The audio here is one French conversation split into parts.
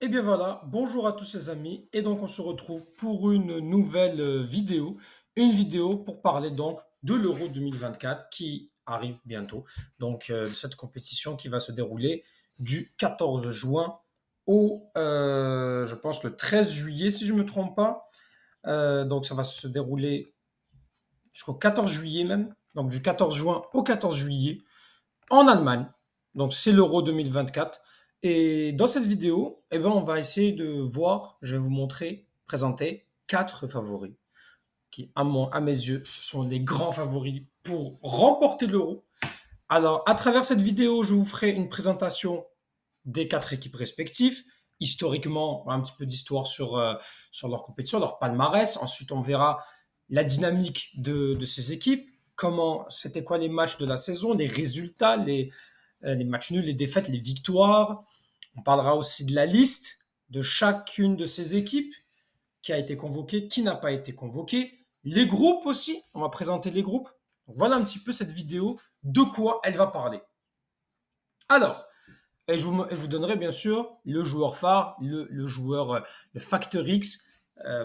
Et bien voilà, bonjour à tous les amis, et donc on se retrouve pour une nouvelle vidéo, une vidéo pour parler donc de l'Euro 2024 qui arrive bientôt, donc de cette compétition qui va se dérouler du 14 juin au, je pense, le 13 juillet si je ne me trompe pas. Donc ça va se dérouler jusqu'au 14 juillet même, donc du 14 juin au 14 juillet en Allemagne. Donc c'est l'Euro 2024. Et dans cette vidéo, eh ben, on va essayer de voir, je vais vous montrer, présenter quatre favoris qui, à mes yeux, ce sont les grands favoris pour remporter l'Euro. Alors, à travers cette vidéo, je vous ferai une présentation des quatre équipes respectives, historiquement, un petit peu d'histoire sur leur compétition, leur palmarès. Ensuite, on verra la dynamique de ces équipes, comment, c'était quoi les matchs de la saison, les résultats, les matchs nuls, les défaites, les victoires. On parlera aussi de la liste de chacune de ces équipes, qui a été convoquée, qui n'a pas été convoquée. Les groupes aussi, on va présenter les groupes. Donc voilà un petit peu cette vidéo, de quoi elle va parler. Alors, et je vous donnerai bien sûr le joueur phare, le joueur, le facteur X,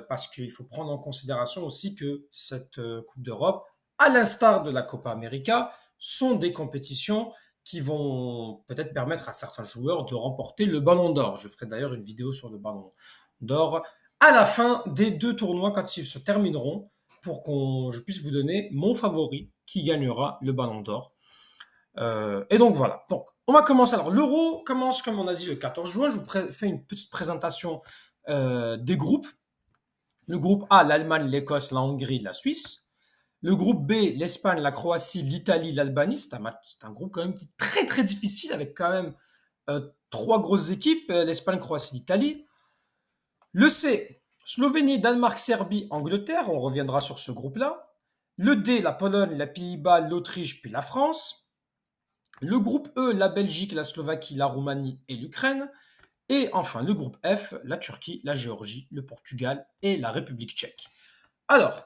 parce qu'il faut prendre en considération aussi que cette Coupe d'Europe, à l'instar de la Copa América, sont des compétitions qui vont peut-être permettre à certains joueurs de remporter le ballon d'or. Je ferai d'ailleurs une vidéo sur le ballon d'or à la fin des deux tournois quand ils se termineront pour que je puisse vous donner mon favori qui gagnera le ballon d'or. Et donc voilà. Donc on va commencer. Alors l'Euro commence comme on a dit le 14 juin. Je vous fais une petite présentation des groupes. Le groupe A, l'Allemagne, l'Écosse, la Hongrie, la Suisse. Le groupe B, l'Espagne, la Croatie, l'Italie, l'Albanie. C'est un groupe quand même qui est très très difficile avec quand même trois grosses équipes, l'Espagne, Croatie, l'Italie. Le C, Slovénie, Danemark, Serbie, Angleterre. On reviendra sur ce groupe-là. Le D, la Pologne, les Pays-Bas, l'Autriche, puis la France. Le groupe E, la Belgique, la Slovaquie, la Roumanie et l'Ukraine. Et enfin, le groupe F, la Turquie, la Géorgie, le Portugal et la République tchèque. Alors,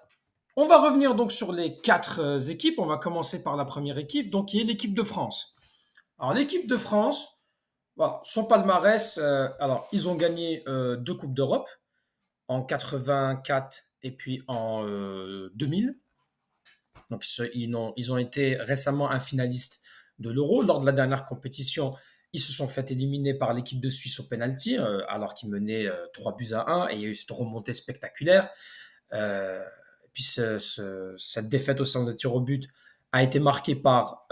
on va revenir donc sur les quatre équipes. On va commencer par la première équipe, donc qui est l'équipe de France. Alors, l'équipe de France, voilà, son palmarès, alors, ils ont gagné deux Coupes d'Europe en 84 et puis en 2000. Donc, ils ont été récemment un finaliste de l'Euro. Lors de la dernière compétition, ils se sont fait éliminer par l'équipe de Suisse au penalty, alors qu'ils menaient 3 buts à 1, et il y a eu cette remontée spectaculaire. Et puis cette défaite au centre de tir au but a été marquée par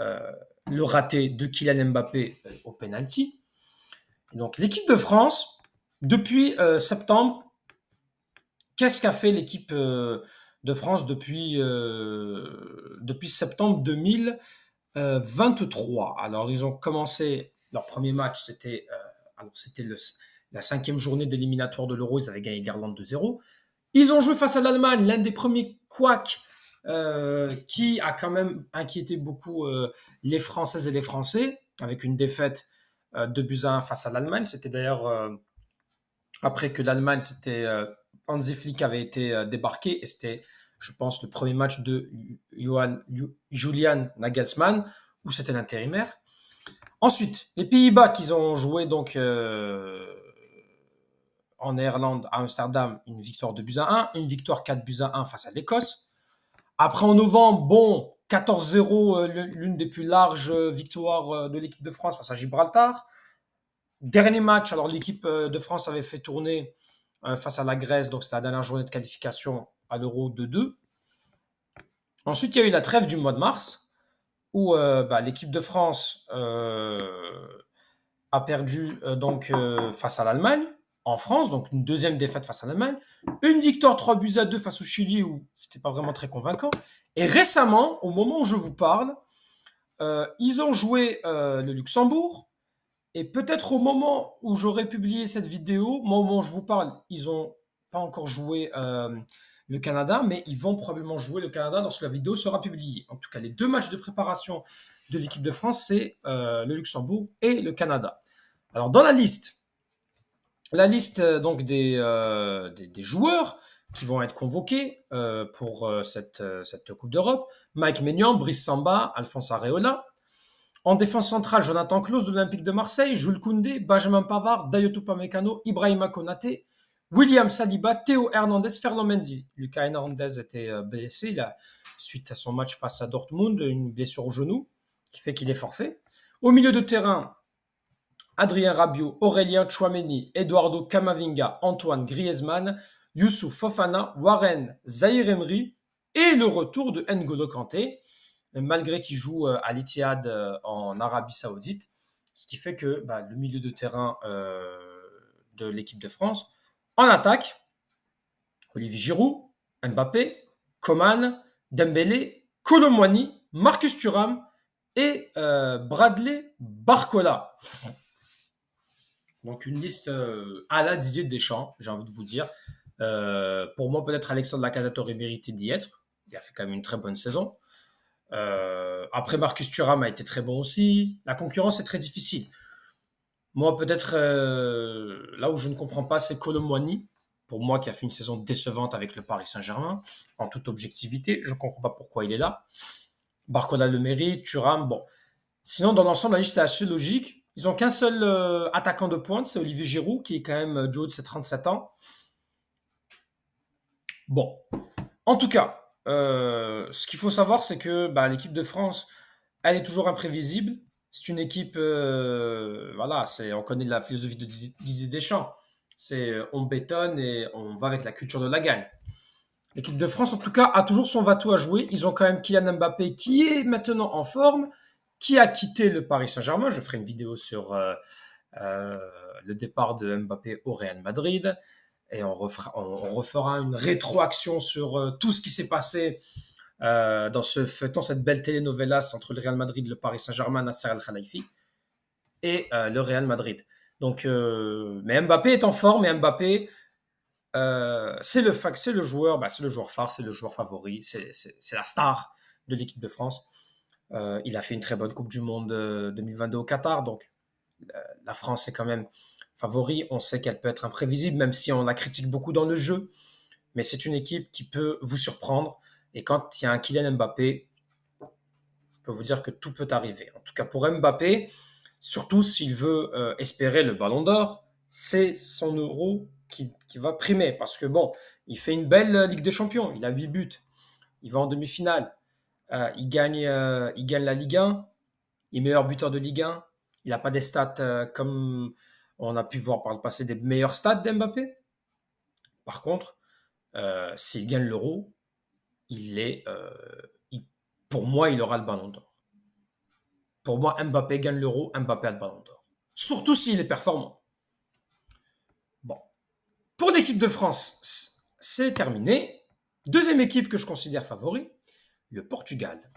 le raté de Kylian Mbappé au penalty. Et donc l'équipe de France, depuis septembre, qu'est-ce qu'a fait l'équipe de France depuis septembre 2023? Alors, ils ont commencé leur premier match, c'était la cinquième journée d'éliminatoire de l'Euro, ils avaient gagné l'Irlande 2-0. Ils ont joué face à l'Allemagne, l'un des premiers couacs qui a quand même inquiété beaucoup les Françaises et les Français, avec une défaite 2 buts à 1 face à l'Allemagne. C'était d'ailleurs après que l'Allemagne, Hansi Flick avait été débarqué, et c'était, je pense, le premier match de Julian Nagelsmann, où c'était l'intérimaire. Ensuite, les Pays-Bas qu'ils ont joué donc en Néerlande, à Amsterdam, une victoire 2 buts à 1, une victoire 4 buts à 1 face à l'Écosse. Après, en novembre, bon, 14-0, l'une des plus larges victoires de l'équipe de France face à Gibraltar. Dernier match, alors l'équipe de France avait fait tourner face à la Grèce, donc c'est la dernière journée de qualification à l'Euro 2-2. Ensuite, il y a eu la trêve du mois de mars, où l'équipe de France a perdu donc face à l'Allemagne, en France, donc une deuxième défaite face à l'Allemagne, une victoire 3 buts à 2 face au Chili, où c'était pas vraiment très convaincant. Et récemment, au moment où je vous parle, ils ont joué le Luxembourg, et peut-être au moment où j'aurais publié cette vidéo, au moment où je vous parle, ils n'ont pas encore joué le Canada, mais ils vont probablement jouer le Canada lorsque la vidéo sera publiée. En tout cas, les deux matchs de préparation de l'équipe de France, c'est le Luxembourg et le Canada. Alors, dans la liste donc des joueurs qui vont être convoqués pour cette Coupe d'Europe, Mike Maignan, Brice Samba, Alphonse Areola. En défense centrale, Jonathan Klaus de l'Olympique de Marseille, Jules Koundé, Benjamin Pavard, Dayot Upamecano, Ibrahima Konaté, William Saliba, Théo Hernandez, Ferland Mendy. Lucas Hernandez était blessé suite à son match face à Dortmund, une blessure au genou qui fait qu'il est forfait. Au milieu de terrain, Adrien Rabiot, Aurélien Tchouameni, Eduardo Camavinga, Antoine Griezmann, Youssouf Fofana, Warren Zahir Emery et le retour de N'Golo Kanté, malgré qu'il joue à l'Etihad en Arabie Saoudite, ce qui fait que le milieu de terrain de l'équipe de France, en attaque, Olivier Giroud, Mbappé, Coman, Dembélé, Kolo Muani, Marcus Thuram et Bradley Barcola. Donc une liste à la Didier Deschamps, j'ai envie de vous dire. Pour moi, peut-être Alexandre Lacazette aurait mérité d'y être. Il a fait quand même une très bonne saison. Après, Marcus Thuram a été très bon aussi. La concurrence est très difficile. Moi, peut-être là où je ne comprends pas, c'est Kolo Muani. Pour moi, qui a fait une saison décevante avec le Paris Saint-Germain, en toute objectivité. Je ne comprends pas pourquoi il est là. Barcola le mérite, Thuram, bon. Sinon, dans l'ensemble, la liste est assez logique. Ils n'ont qu'un seul attaquant de pointe, c'est Olivier Giroud, qui est quand même du haut de ses 37 ans. Bon. En tout cas, ce qu'il faut savoir, c'est que l'équipe de France, elle est toujours imprévisible. C'est une équipe, voilà, on connaît la philosophie de Didier Deschamps. C'est on bétonne et on va avec la culture de la gagne. L'équipe de France, en tout cas, a toujours son va-tout à jouer. Ils ont quand même Kylian Mbappé qui est maintenant en forme, qui a quitté le Paris Saint-Germain. Je ferai une vidéo sur le départ de Mbappé au Real Madrid. Et on refera une rétroaction sur tout ce qui s'est passé dans ce feuilleton, cette belle telenovelas entre le Real Madrid, le Paris Saint-Germain, Nasser Al-Khelaifi et le Real Madrid. Donc, mais Mbappé est en forme et Mbappé, c'est le joueur phare, c'est le joueur favori, c'est la star de l'équipe de France. Il a fait une très bonne Coupe du Monde 2022 au Qatar, donc la France est quand même favori. On sait qu'elle peut être imprévisible, même si on la critique beaucoup dans le jeu, mais c'est une équipe qui peut vous surprendre. Et quand il y a un Kylian Mbappé, je peux vous dire que tout peut arriver. En tout cas pour Mbappé, surtout s'il veut espérer le Ballon d'Or, c'est son euro qui va primer. Parce que bon, il fait une belle Ligue des Champions, il a 8 buts, il va en demi-finale, il gagne la Ligue 1, il est meilleur buteur de Ligue 1, il n'a pas des stats comme on a pu voir par le passé, des meilleurs stats d'Mbappé. Par contre, s'il gagne l'euro, pour moi, il aura le Ballon d'Or. Pour moi, Mbappé gagne l'euro, Mbappé a le Ballon d'Or. Surtout s'il est performant. Bon. Pour l'équipe de France, c'est terminé. Deuxième équipe que je considère favori, le Portugal.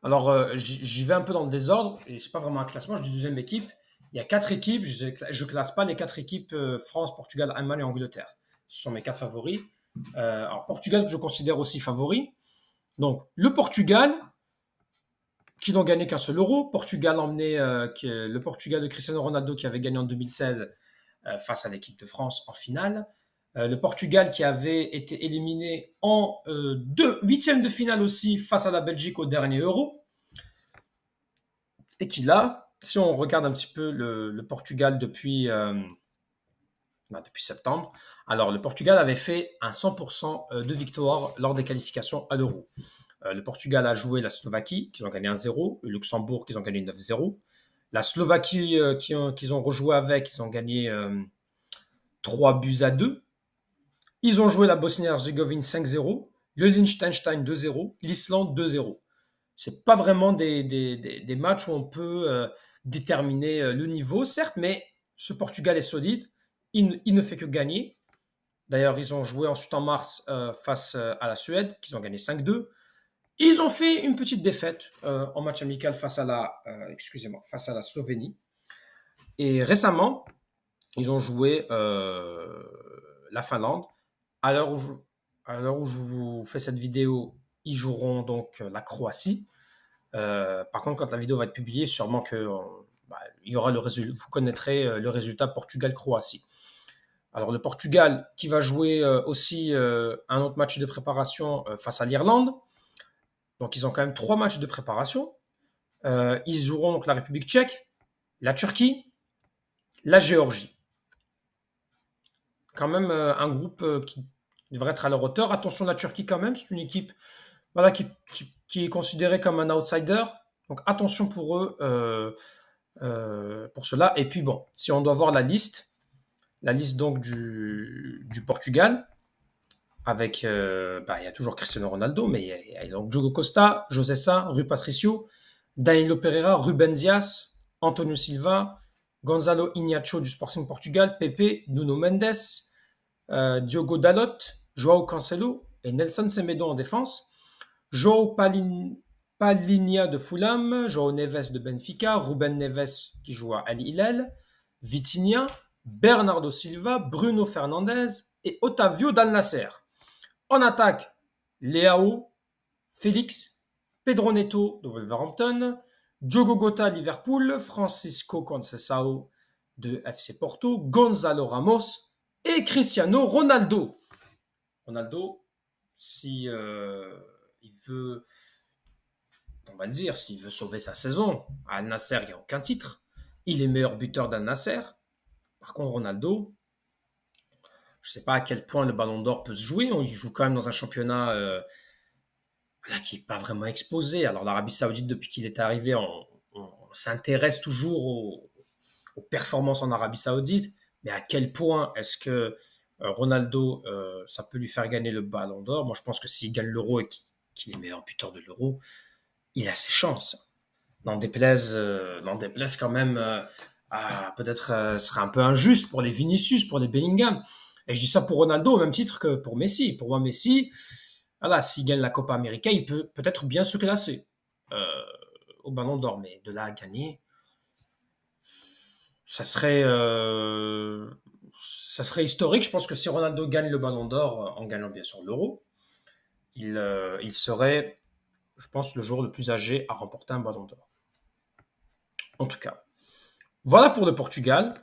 Alors, j'y vais un peu dans le désordre, et c'est pas vraiment un classement, je dis deuxième équipe. Il y a 4 équipes, je classe pas les 4 équipes France, Portugal, Allemagne et Angleterre. Ce sont mes 4 favoris. Alors, Portugal, je considère aussi favori. Donc, le Portugal, qui n'ont gagné qu'un seul euro. Portugal emmené le Portugal de Cristiano Ronaldo qui avait gagné en 2016 face à l'équipe de France en finale. Le Portugal qui avait été éliminé en huitième de finale aussi face à la Belgique au dernier euro. Et qui là, si on regarde un petit peu le Portugal depuis septembre, alors le Portugal avait fait un 100% de victoire lors des qualifications à l'euro. Le Portugal a joué la Slovaquie, qui ont gagné 1-0. Le Luxembourg, qui ont gagné 9-0. La Slovaquie, qu'ils ont rejoué avec, ils ont gagné 3-2. Ils ont joué la Bosnie-Herzégovine 5-0. Le Liechtenstein 2-0. L'Islande 2-0. C'est pas vraiment des matchs où on peut déterminer le niveau, certes, mais ce Portugal est solide. Il ne fait que gagner. D'ailleurs, ils ont joué ensuite en mars face à la Suède, qu'ils ont gagné 5-2. Ils ont fait une petite défaite en match amical face à la Slovénie. Et récemment, ils ont joué la Finlande. À l'heure où je vous fais cette vidéo, ils joueront donc la Croatie. Par contre, quand la vidéo va être publiée, sûrement que il y aura vous connaîtrez le résultat Portugal-Croatie. Alors le Portugal qui va jouer aussi un autre match de préparation face à l'Irlande. Donc, ils ont quand même 3 matchs de préparation. Ils joueront donc la République tchèque, la Turquie, la Géorgie. Quand même un groupe qui devrait être à leur hauteur. Attention, la Turquie quand même, c'est une équipe voilà, qui est considérée comme un outsider. Donc attention pour eux, pour cela. Et puis bon, si on doit voir la liste donc du Portugal, avec, il y a toujours Cristiano Ronaldo, mais il y a donc Diogo Costa, José Sa, Rui Patricio, Danilo Pereira, Ruben Dias, Antonio Silva, Gonzalo Inácio du Sporting Portugal, Pepe, Nuno Mendes, Diogo Dalot, Joao Cancelo et Nelson Semedo en défense, Joao Palinha de Fulham, Joao Neves de Benfica, Ruben Neves qui joue à Al Hilal, Vitinha, Bernardo Silva, Bruno Fernandes et Otavio Dal Nasser. En attaque, Leao, Félix, Pedro Neto de Wolverhampton, Diogo Gota Liverpool, Francisco Conceição de FC Porto, Gonzalo Ramos et Cristiano Ronaldo. Ronaldo, si il veut, on va le dire, s'il veut sauver sa saison, à Al Nasser, il n'y a aucun titre. Il est meilleur buteur d'Al Nasser. Par contre, Ronaldo, je ne sais pas à quel point le Ballon d'Or peut se jouer. Il joue quand même dans un championnat qui n'est pas vraiment exposé. Alors l'Arabie Saoudite, depuis qu'il est arrivé, on s'intéresse toujours aux performances en Arabie Saoudite. Mais à quel point est-ce que Ronaldo, ça peut lui faire gagner le Ballon d'Or? Moi, je pense que s'il gagne l'Euro et qu'il est meilleur buteur de l'Euro, il a ses chances. N'en déplaise quand même peut-être ce serait un peu injuste pour les Vinicius, pour les Bellingham. Et je dis ça pour Ronaldo au même titre que pour Messi. Pour moi, Messi, voilà, s'il gagne la Copa América, il peut peut-être bien se classer au Ballon d'Or. Mais de là à gagner, ça serait historique. Je pense que si Ronaldo gagne le Ballon d'Or en gagnant bien sûr l'Euro, il serait, je pense, le joueur le plus âgé à remporter un Ballon d'Or. En tout cas, voilà pour le Portugal,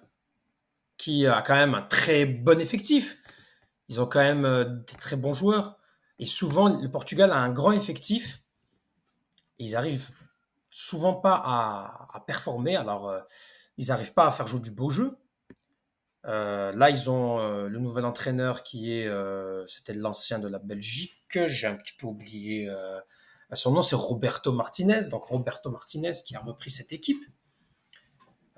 qui a quand même un très bon effectif. Ils ont quand même des très bons joueurs. Et souvent, le Portugal a un grand effectif. Et ils arrivent souvent pas à performer. Alors, ils n'arrivent pas à faire jouer du beau jeu. Là, ils ont le nouvel entraîneur c'était l'ancien de la Belgique. J'ai un petit peu oublié son nom, c'est Roberto Martinez. Donc, Roberto Martinez qui a repris cette équipe.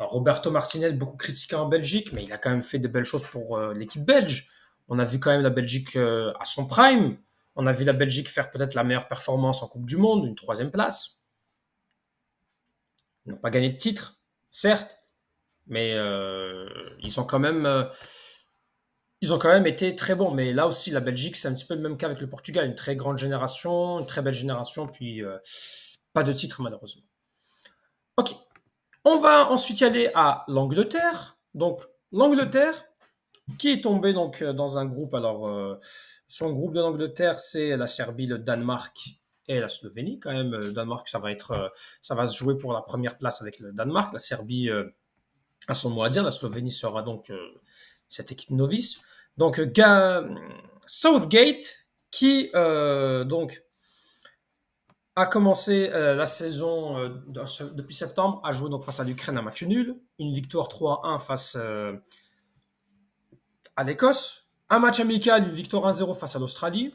Alors, Roberto Martinez, beaucoup critiqué en Belgique, mais il a quand même fait de belles choses pour l'équipe belge. On a vu quand même la Belgique à son prime. On a vu la Belgique faire peut-être la meilleure performance en Coupe du Monde, une 3e place. Ils n'ont pas gagné de titre, certes, mais ils ont quand même été très bons. Mais là aussi, la Belgique, c'est un petit peu le même cas avec le Portugal. Une très grande génération, une très belle génération, puis pas de titre malheureusement. Ok. On va ensuite y aller à l'Angleterre. Donc, l'Angleterre, qui est tombé donc dans un groupe. Alors, son groupe de l'Angleterre, c'est la Serbie, le Danemark et la Slovénie. Quand même, le Danemark, ça va se jouer pour la première place avec le Danemark. La Serbie a son mot à dire. La Slovénie sera donc cette équipe novice. Donc, Southgate, qui donc a commencé la saison depuis septembre, a joué donc face à l'Ukraine un match nul, une victoire 3-1 face à l'Écosse, un match amical, une victoire 1-0 face à l'Australie,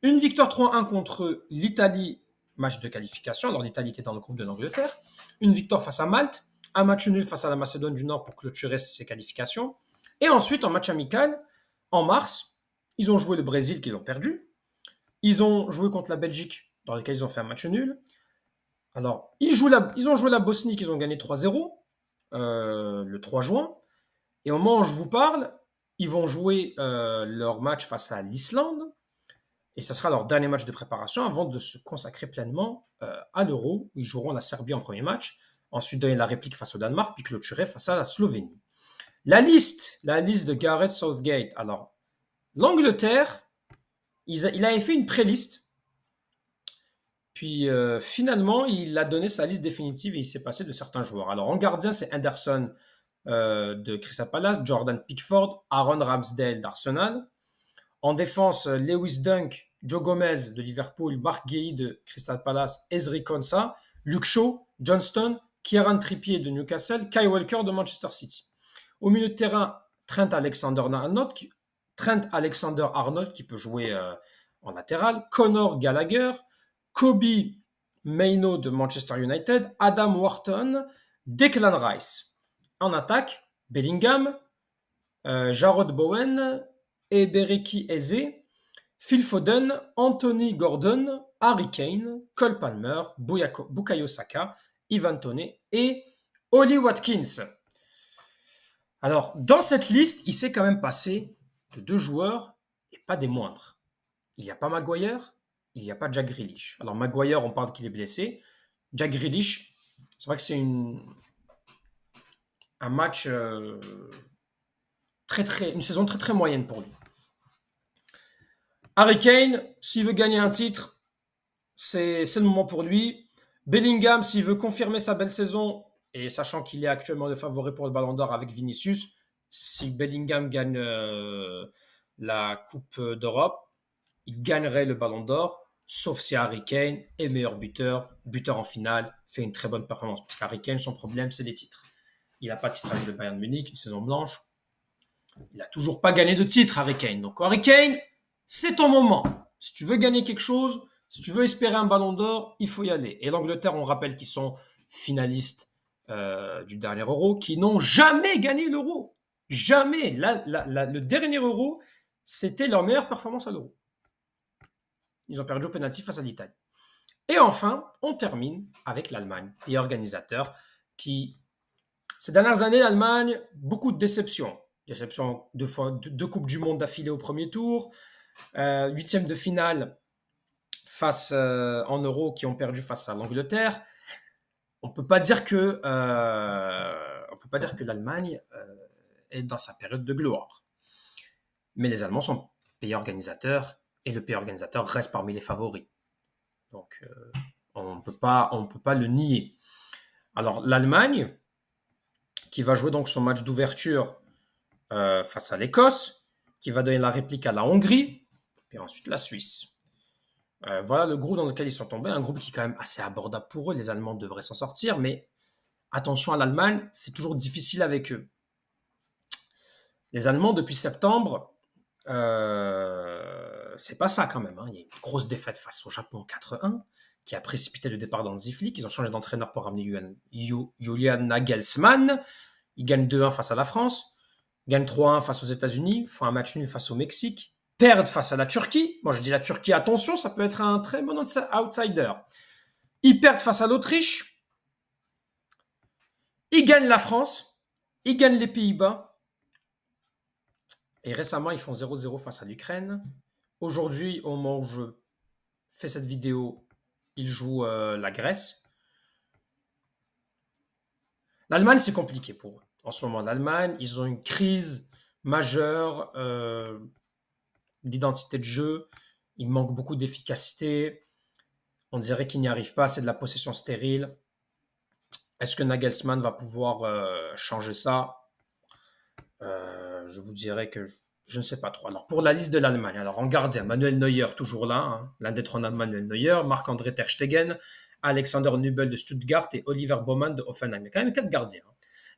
une victoire 3-1 contre l'Italie, match de qualification, alors l'Italie était dans le groupe de l'Angleterre, une victoire face à Malte, un match nul face à la Macédoine du Nord pour clôturer ses qualifications, et ensuite en match amical, en mars, ils ont joué le Brésil qu'ils ont perdu, ils ont joué contre la Belgique dans lequel ils ont fait un match nul. Alors, ils ont joué la Bosnie qu'ils ont gagné 3-0 le 3 juin. Et au moment où je vous parle, ils vont jouer leur match face à l'Islande. Et ça sera leur dernier match de préparation avant de se consacrer pleinement à l'Euro. Ils joueront la Serbie en premier match. Ensuite, donner la réplique face au Danemark, puis clôturer face à la Slovénie. La liste de Gareth Southgate. Alors, l'Angleterre, il avait fait une pré-liste. Puis finalement, il a donné sa liste définitive et il s'est passé de certains joueurs. Alors en gardien, c'est Henderson de Crystal Palace, Jordan Pickford, Aaron Ramsdale d'Arsenal. En défense, Lewis Dunk, Joe Gomez de Liverpool, Mark Guéhi de Crystal Palace, Ezri Konsa, Luke Shaw, Johnston, Kieran Trippier de Newcastle, Kyle Walker de Manchester City. Au milieu de terrain, Trent Alexander-Arnold qui peut jouer en latéral, Conor Gallagher, Kobe Mainoo de Manchester United, Adam Wharton, Declan Rice. En attaque, Bellingham, Jarrod Bowen, Ebereki Eze, Phil Foden, Anthony Gordon, Harry Kane, Cole Palmer, Bukayo Saka, Ivan Toney et Oli Watkins. Alors, dans cette liste, il s'est quand même passé de 2 joueurs et pas des moindres. Il n'y a pas Maguire, il n'y a pas Jack Grealish. Alors, Maguire, on parle qu'il est blessé. Jack Grealish, c'est vrai que c'est un match une saison très très moyenne pour lui. Harry Kane, s'il veut gagner un titre, c'est le moment pour lui. Bellingham, s'il veut confirmer sa belle saison, et sachant qu'il est actuellement le favori pour le Ballon d'Or avec Vinicius, si Bellingham gagne la Coupe d'Europe, il gagnerait le Ballon d'Or, sauf si Harry Kane est meilleur buteur en finale, fait une très bonne performance. Parce qu'Harry Kane, son problème, c'est les titres. Il n'a pas de titre avec le Bayern de Munich, une saison blanche. Il n'a toujours pas gagné de titre, Harry Kane. Donc Harry Kane, c'est ton moment. Si tu veux gagner quelque chose, si tu veux espérer un Ballon d'Or, il faut y aller. Et l'Angleterre, on rappelle qu'ils sont finalistes du dernier Euro, qui n'ont jamais gagné l'Euro. Jamais. Le dernier Euro, c'était leur meilleure performance à l'Euro. Ils ont perdu au penalty face à l'Italie. Et enfin, on termine avec l'Allemagne, pays organisateur, qui, ces dernières années, l'Allemagne, beaucoup de déceptions. Déception deux Coupes du Monde d'affilée au premier tour, 8e de finale face en Euro qui ont perdu face à l'Angleterre. On peut pas dire que l'Allemagne est dans sa période de gloire. Mais les Allemands sont pays organisateurs et le pays organisateur reste parmi les favoris. Donc on peut pas le nier. Alors l'Allemagne qui va jouer donc son match d'ouverture face à l'Écosse, qui va donner la réplique à la Hongrie, puis ensuite la Suisse. Voilà le groupe dans lequel ils sont tombés, un groupe qui est quand même assez abordable pour eux, les Allemands devraient s'en sortir, mais attention à l'Allemagne, c'est toujours difficile avec eux. Les Allemands, depuis septembre, c'est pas ça quand même. Hein. Il y a une grosse défaite face au Japon 4-1, qui a précipité le départ d'Hansi Flick. Ils ont changé d'entraîneur pour ramener Julian Nagelsmann. Ils gagnent 2-1 face à la France, gagnent 3-1 face aux États-Unis, font un match nul face au Mexique, perdent face à la Turquie. Moi, je dis la Turquie, attention, ça peut être un très bon outsider. Ils perdent face à l'Autriche. Ils gagnent la France. Ils gagnent les Pays-Bas. Et récemment, ils font 0-0 face à l'Ukraine. Aujourd'hui, au moment où je fais cette vidéo, ils jouent la Grèce. L'Allemagne, c'est compliqué pour eux. En ce moment, l'Allemagne, ils ont une crise majeure d'identité de jeu. Il manque beaucoup d'efficacité. On dirait qu'ils n'y arrivent pas. C'est de la possession stérile. Est-ce que Nagelsmann va pouvoir changer ça? Je vous dirais que je ne sais pas trop. Alors, pour la liste de l'Allemagne, alors en gardien, Manuel Neuer, toujours là, hein, l'indétrônable Manuel Neuer, Marc-André Ter Stegen, Alexander Nübel de Stuttgart et Oliver Baumann de Hoffenheim. Il y a quand même 4 gardiens.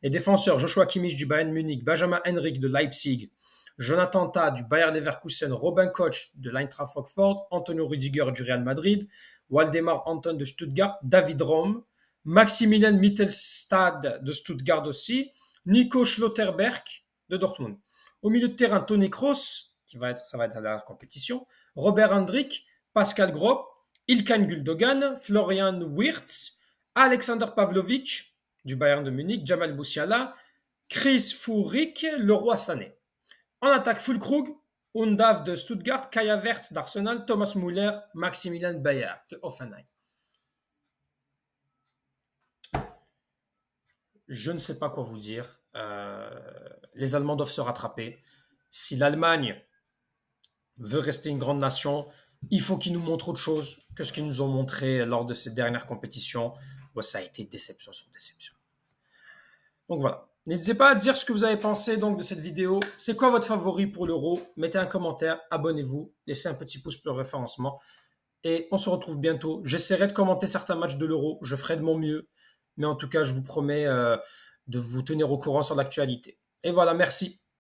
Les défenseurs, Joshua Kimmich du Bayern Munich, Benjamin Henrik de Leipzig, Jonathan Tah du Bayer Leverkusen, Robin Koch de l'Eintracht Francfort, Antonio Rüdiger du Real Madrid, Waldemar Anton de Stuttgart, David Raum, Maximilian Mittelstad de Stuttgart aussi, Nico Schlotterberg de Dortmund. Au milieu de terrain, Toni Kroos, ça va être la dernière compétition, Robert Hendrick, Pascal Gropp, Ilkay Gundogan, Florian Wirtz, Alexander Pavlovic du Bayern de Munich, Jamal Musiala, Chris Führich, Leroy Sané. En attaque, Füllkrug, Undav de Stuttgart, Kai Havertz d'Arsenal, Thomas Müller, Maximilian Bayer de Hoffenheim. Je ne sais pas quoi vous dire. Les Allemands doivent se rattraper. Si l'Allemagne veut rester une grande nation, il faut qu'ils nous montrent autre chose que ce qu'ils nous ont montré lors de ces dernières compétitions. Bon, ça a été déception sur déception. Donc voilà. N'hésitez pas à dire ce que vous avez pensé donc de cette vidéo. C'est quoi votre favori pour l'Euro? Mettez un commentaire, abonnez-vous, laissez un petit pouce pour le référencement. et on se retrouve bientôt. J'essaierai de commenter certains matchs de l'Euro, je ferai de mon mieux, mais en tout cas, je vous promets de vous tenir au courant sur l'actualité. Et voilà, merci.